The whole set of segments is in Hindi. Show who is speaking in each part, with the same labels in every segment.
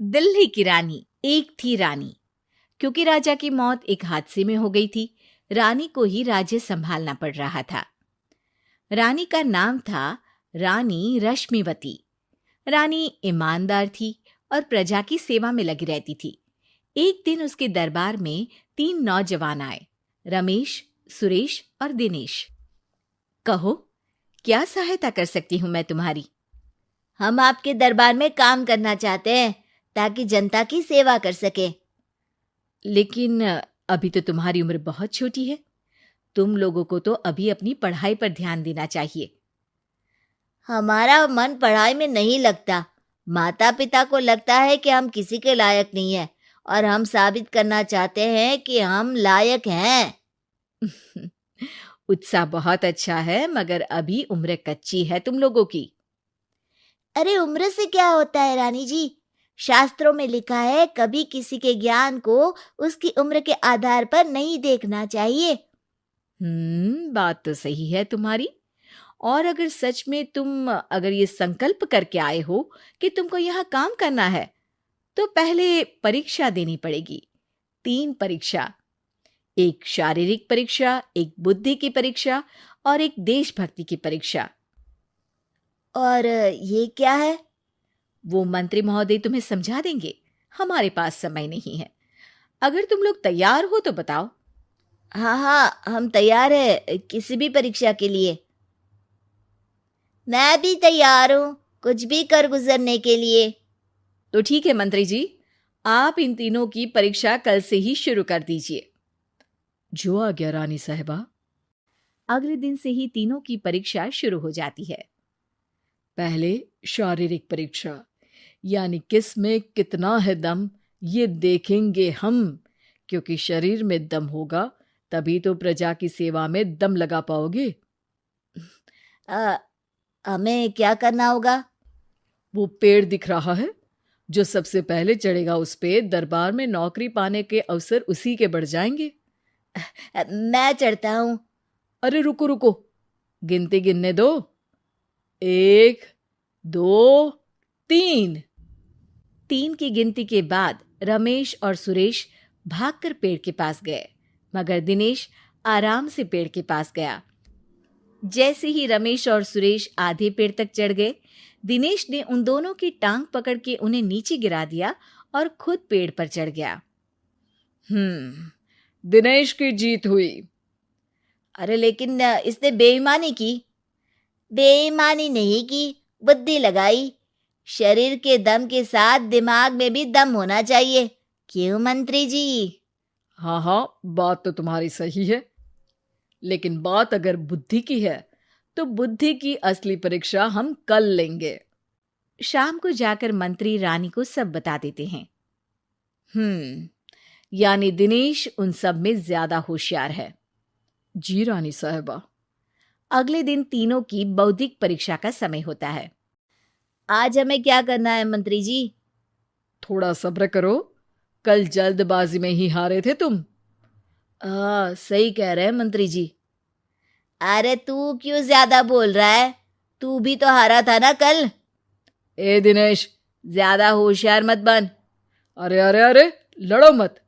Speaker 1: दिल्ली की रानी। एक थी रानी। क्योंकि राजा की मौत एक हादसे में हो गई थी, रानी को ही राज्य संभालना पड़ रहा था। रानी का नाम था रानी रश्मिवती। रानी ईमानदार थी और प्रजा की सेवा में लगी रहती थी। एक दिन उसके दरबार में 3 नौजवान आए, रमेश, सुरेश और दिनेश। कहो, क्या सहायता कर सकती हूँ मैं तुम्हारी?
Speaker 2: हम आपके दरबार में काम करना चाहते हैं ताकि जनता की सेवा कर सके।
Speaker 1: लेकिन अभी तो तुम्हारी उम्र बहुत छोटी है। तुम लोगों को तो अभी अपनी पढ़ाई पर ध्यान देना चाहिए।
Speaker 2: हमारा मन पढ़ाई में नहीं लगता। माता पिता को लगता है कि हम किसी के लायक नहीं है और हम साबित करना चाहते हैं कि हम लायक हैं।
Speaker 1: उत्साह बहुत अच्छा है, मगर अभी उम्र कच्ची है तुम लोगों की।
Speaker 2: अरे उम्र से क्या होता है रानी जी? शास्त्रों में लिखा है कभी किसी के ज्ञान को उसकी उम्र के आधार पर नहीं देखना चाहिए।
Speaker 1: बात तो सही है तुम्हारी। और अगर सच में तुम अगर ये संकल्प करके आए हो कि तुमको यहाँ काम करना है, तो पहले परीक्षा देनी पड़ेगी। 3 परीक्षा, एक शारीरिक परीक्षा, एक बुद्धि की परीक्षा और एक देशभक्ति की परीक्षा।
Speaker 2: और ये क्या है?
Speaker 1: वो मंत्री महोदय तुम्हें समझा देंगे। हमारे पास समय नहीं है। अगर तुम लोग तैयार हो तो बताओ।
Speaker 2: हाँ हाँ, हम तैयार है किसी भी परीक्षा के लिए। मैं भी तैयार हूँ कुछ भी कर गुजरने के लिए।
Speaker 1: तो ठीक है मंत्री जी, आप इन तीनों की परीक्षा कल से ही शुरू कर दीजिए। जो आ गया रानी साहिबा। अगले दिन से ही तीनों की परीक्षा शुरू हो जाती है। पहले शारीरिक परीक्षा, यानी किस में कितना है दम, ये देखेंगे हम। क्योंकि शरीर में दम होगा तभी तो प्रजा की सेवा में दम लगा पाओगे।
Speaker 2: हमें क्या करना होगा?
Speaker 1: वो पेड़ दिख रहा है, जो सबसे पहले चढ़ेगा उस पे दरबार में नौकरी पाने के अवसर उसी के बढ़ जाएंगे।
Speaker 2: मैं चढ़ता हूँ।
Speaker 1: अरे रुको रुको, गिनती गिनने दो। 1, 2, 3। 3 की गिनती के बाद रमेश और सुरेश भागकर पेड़ के पास गए, मगर दिनेश आराम से पेड़ के पास गया। जैसे ही रमेश और सुरेश आधे पेड़ तक चढ़ गए, दिनेश ने उन दोनों की टांग पकड़ के उन्हें नीचे गिरा दिया और खुद पेड़ पर चढ़ गया। दिनेश की जीत हुई।
Speaker 2: अरे लेकिन इसने बेईमानी की। बेईमानी नहीं की, बुद्धि लगाई। शरीर के दम के साथ दिमाग में भी दम होना चाहिए। क्यों मंत्री जी?
Speaker 1: हाँ हाँ, बात तो तुम्हारी सही है, लेकिन बात अगर बुद्धि की है तो बुद्धि की असली परीक्षा हम कल लेंगे। शाम को जाकर मंत्री रानी को सब बता देते हैं। यानी दिनेश उन सब में ज्यादा होशियार है। जी रानी साहिबा। अगले दिन तीनों की बौद्धिक परीक्षा का समय होता है।
Speaker 2: आज हमें क्या करना है मंत्री जी?
Speaker 1: थोड़ा सब्र करो, कल जल्दबाजी में ही हारे थे तुम।
Speaker 2: सही कह रहे हैं मंत्री जी। अरे तू क्यों ज्यादा बोल रहा है? तू भी तो हारा था ना कल।
Speaker 1: ए दिनेश,
Speaker 2: ज्यादा होशियार मत बन।
Speaker 1: अरे अरे अरे, लड़ो मत।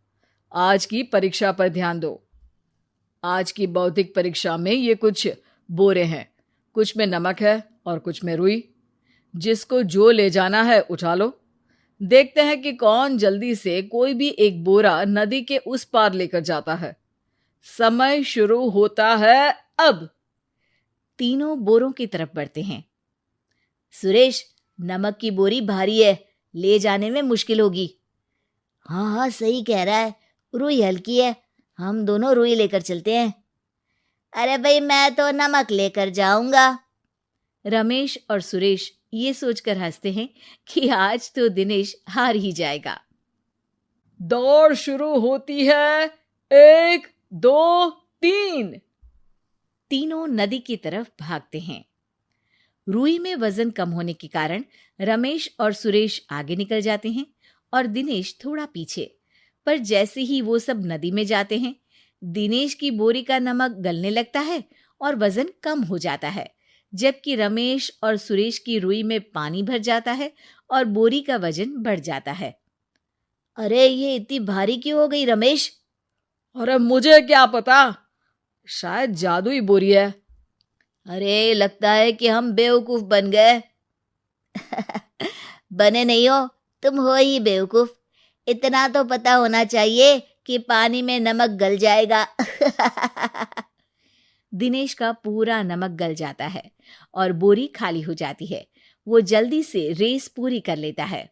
Speaker 1: आज की परीक्षा पर ध्यान दो। आज की बौद्धिक परीक्षा में ये कुछ बोरे हैं, कुछ में नमक है और कुछ में रुई। जिसको जो ले जाना है उठा लो। देखते हैं कि कौन जल्दी से कोई भी एक बोरा नदी के उस पार लेकर जाता है। समय शुरू होता है अब। तीनों बोरों की तरफ बढ़ते हैं।
Speaker 2: सुरेश, नमक की बोरी भारी है, ले जाने में मुश्किल होगी। हाँ हाँ, सही कह रहा है, रुई हल्की है, हम दोनों रुई लेकर चलते हैं। अरे भाई, मैं तो नमक लेकर जाऊंगा।
Speaker 1: रमेश और सुरेश ये सोचकर हंसते हैं कि आज तो दिनेश हार ही जाएगा। दौड़ शुरू होती है। 1, 2, 3। तीनों नदी की तरफ भागते हैं। रुई में वजन कम होने के कारण रमेश और सुरेश आगे निकल जाते हैं और दिनेश थोड़ा पीछे। पर जैसे ही वो सब नदी में जाते हैं, दिनेश की बोरी का नमक गलने लगता है और वजन कम हो जाता है, जबकि रमेश और सुरेश की रुई में पानी भर जाता है और बोरी का वजन बढ़ जाता है।
Speaker 2: अरे ये इतनी भारी क्यों हो गई रमेश?
Speaker 1: अरे मुझे क्या पता, शायद जादुई बोरी है।
Speaker 2: अरे लगता है कि हम बेवकूफ बन गए। बने नहीं हो, तुम हो ही बेवकूफ। इतना तो पता होना चाहिए कि पानी में नमक गल जाएगा।
Speaker 1: दिनेश का पूरा नमक गल जाता है और बोरी खाली हो जाती है। वो जल्दी से रेस पूरी कर लेता है।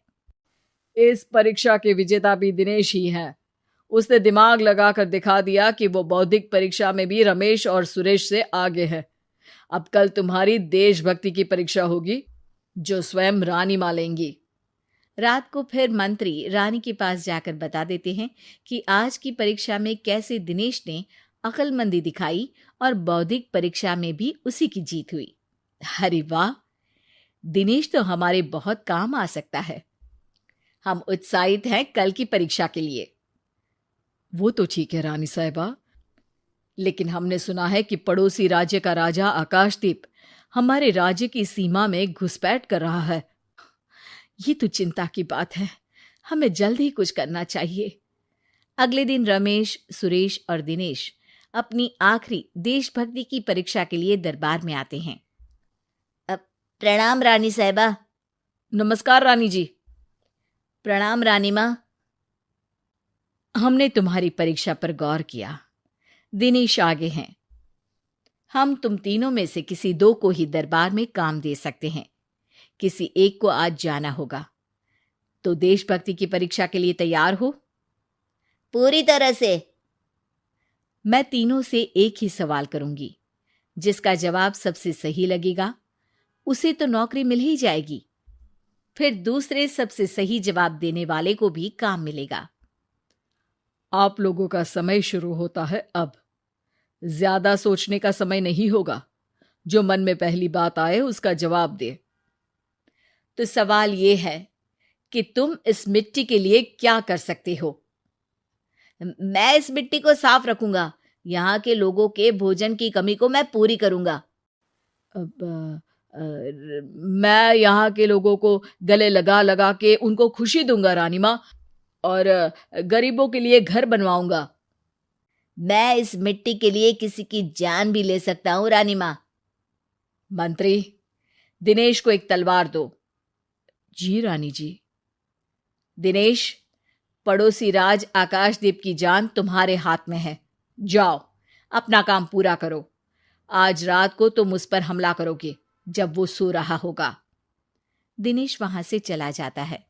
Speaker 1: इस परीक्षा के विजेता भी दिनेश ही हैं। उसने दिमाग लगाकर दिखा दिया कि वो बौद्धिक परीक्षा में भी रमेश और सुरेश से आगे है। अब कल तुम्हारी देशभक्ति की परीक्षा होगी, जो स्वयं रानी मां लेंगी। रात को फिर मंत्री रानी के पास जाकर बता देते हैं कि आज की परीक्षा में कैसे दिनेश ने अक्लमंदी दिखाई और बौद्धिक परीक्षा में भी उसी की जीत हुई। अरे वाह, दिनेश तो हमारे बहुत काम आ सकता है। हम उत्साहित हैं कल की परीक्षा के लिए। वो तो ठीक है रानी साहिबा, लेकिन हमने सुना है कि पड़ोसी राज्य का राजा आकाशदीप हमारे राज्य की सीमा में घुसपैठ कर रहा है। ये तो चिंता की बात है। हमें जल्द ही कुछ करना चाहिए। अगले दिन रमेश, सुरेश और दिनेश अपनी आखिरी देशभक्ति की परीक्षा के लिए दरबार में आते हैं।
Speaker 2: प्रणाम रानी साहिबा।
Speaker 1: नमस्कार रानी जी।
Speaker 2: प्रणाम रानी माँ।
Speaker 1: हमने तुम्हारी परीक्षा पर गौर किया। दिनेश आगे हैं। हम तुम तीनों में से किसी दो को ही दरबार में काम दे सकते हैं। किसी एक को आज जाना होगा। तो देशभक्ति की परीक्षा के लिए तैयार हो?
Speaker 2: पूरी तरह से।
Speaker 1: मैं तीनों से एक ही सवाल करूंगी। जिसका जवाब सबसे सही लगेगा उसे तो नौकरी मिल ही जाएगी। फिर दूसरे सबसे सही जवाब देने वाले को भी काम मिलेगा। आप लोगों का समय शुरू होता है अब। ज्यादा सोचने का समय नहीं होगा। जो मन में पहली बात आए उसका जवाब दे। तो सवाल यह है कि तुम इस मिट्टी के लिए क्या कर सकते हो?
Speaker 2: मैं इस मिट्टी को साफ रखूंगा। यहाँ के लोगों के भोजन की कमी को मैं पूरी करूंगा।
Speaker 1: मैं यहाँ के लोगों को गले लगा लगा के उनको खुशी दूंगा रानी माँ, और गरीबों के लिए घर बनवाऊंगा।
Speaker 2: मैं इस मिट्टी के लिए किसी की जान भी ले सकता हूँ रानी माँ।
Speaker 1: मंत्री, दिनेश को एक तलवार दो। जी रानी जी। दिनेश, पड़ोसी राज आकाशदीप की जान तुम्हारे हाथ में है। जाओ, अपना काम पूरा करो। आज रात को तुम उस पर हमला करोगे जब वो सो रहा होगा। दिनेश वहां से चला जाता है।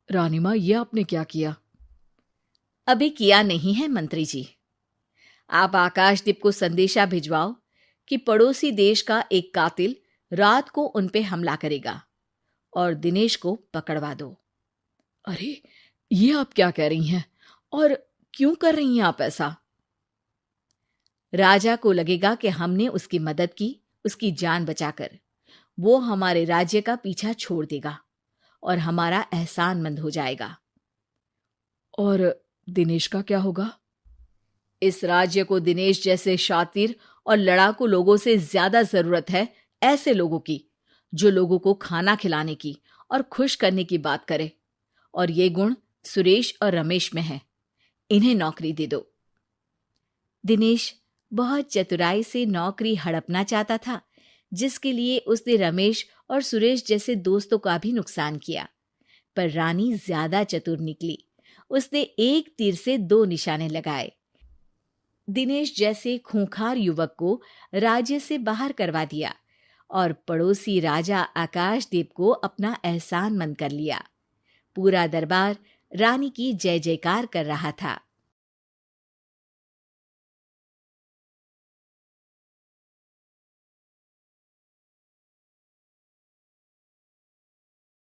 Speaker 1: रानी मां, ये आपने क्या किया? अभी किया नहीं है मंत्री जी। आप आकाशदीप को संदेशा भिजवाओ कि पड़ोसी देश का एक कातिल रात को उन पे हमला करेगा और दिनेश को पकड़वा दो। अरे, ये आप क्या कह रही हैं और क्यों कर रही हैं आप ऐसा? राजा को लगेगा कि हमने उसकी मदद की, उसकी जान बचाकर। वो हमारे राज्य का पीछा छोड़ देगा और हमारा एहसानमंद हो जाएगा। और दिनेश का क्या होगा? इस राज्य को दिनेश जैसे शातिर और लड़ाकू लोगों से ज्यादा जरूरत है, ऐसे लोगों की जो लोगों को खाना खिलाने की और खुश करने की बात करे। और ये गुण सुरेश और रमेश में है। इन्हें नौकरी दे दो। दिनेश बहुत चतुराई से नौकरी हड़पना चाहता था, जिसके लिए उसने रमेश और सुरेश जैसे दोस्तों का भी नुकसान किया। पर रानी ज्यादा चतुर निकली। उसने एक तीर से दो निशाने लगाए। दिनेश जैसे खूंखार युवक को राज्य से बाहर करवा दिया और पड़ोसी राजा आकाशदीप को अपना एहसानमंद कर लिया। पूरा दरबार रानी की जय जयकार कर रहा था।